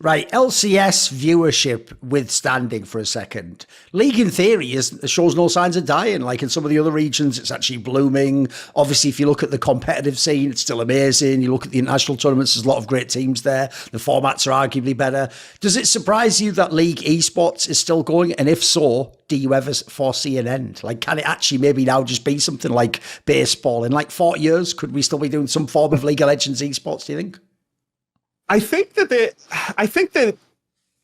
Right, LCS viewership withstanding for a second. League in theory shows no signs of dying. Like in some of the other regions, it's actually blooming. Obviously, if you look at the competitive scene, it's still amazing. You look at the international tournaments, there's a lot of great teams there. The formats are arguably better. Does it surprise you that League Esports is still going? And if so, do you ever foresee an end? Like, can it actually maybe now just be something like baseball? In like 40 years, could we still be doing some form of League of Legends Esports, do you think? I think that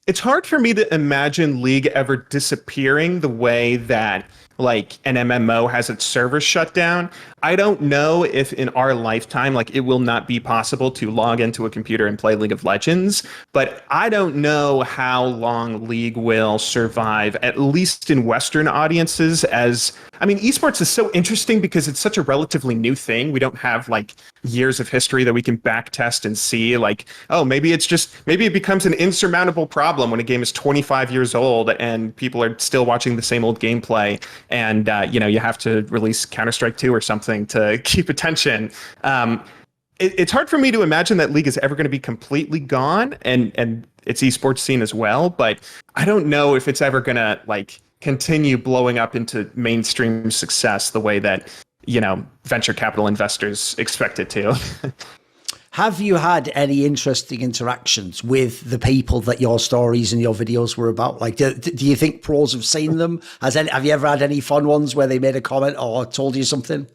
it's hard for me to imagine League ever disappearing the way that like an MMO has its servers shut down. I don't know if in our lifetime, like it will not be possible to log into a computer and play League of Legends, but I don't know how long League will survive, at least in Western audiences. I mean, esports is so interesting because it's such a relatively new thing. We don't have like years of history that we can back test and see like, oh, maybe it becomes an insurmountable problem when a game is 25 years old and people are still watching the same old gameplay. And, you have to release Counter-Strike 2 or something to keep attention. It's hard for me to imagine that League is ever going to be completely gone and its esports scene as well. But I don't know if it's ever going to like continue blowing up into mainstream success the way that, venture capital investors expect it to. Have you had any interesting interactions with the people that your stories and your videos were about? Like, do you think pros have seen them? Have you ever had any fun ones where they made a comment or told you something?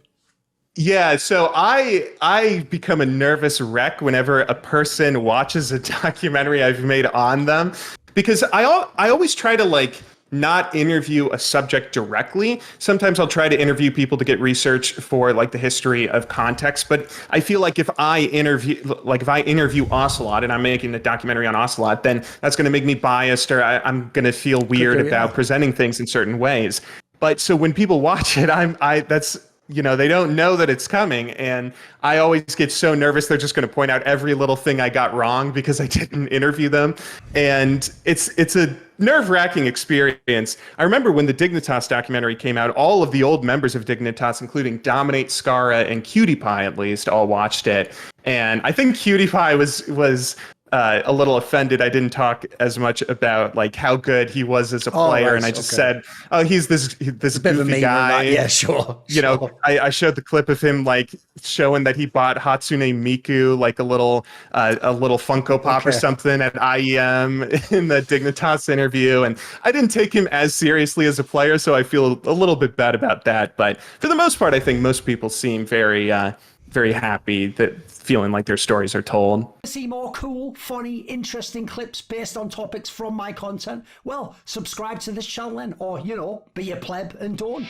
Yeah, so I become a nervous wreck whenever a person watches a documentary I've made on them, because I always try to like not interview a subject directly. Sometimes I'll try to interview people to get research for like the history of context. But I feel like if I interview Ocelot and I'm making a documentary on Ocelot, then that's going to make me biased, or I'm going to feel weird about presenting things in certain ways. But so when people watch it, they don't know that it's coming. And I always get so nervous they're just going to point out every little thing I got wrong because I didn't interview them. And it's a nerve-wracking experience. I remember when the Dignitas documentary came out, all of the old members of Dignitas, including Dominate, Scara, and Cutie Pie at least, all watched it. And I think Cutie Pie was a little offended I didn't talk as much about like how good he was as a player, and I just said, "Oh, he's this goofy guy." Yeah, sure. I showed the clip of him like showing that he bought Hatsune Miku, like a little Funko Pop or something at IEM in the Dignitas interview, and I didn't take him as seriously as a player, so I feel a little bit bad about that. But for the most part, I think most people seem very happy, that feeling like their stories are told. See more cool, funny, interesting clips based on topics from my content? Well, subscribe to this channel then, or, be a pleb and don't.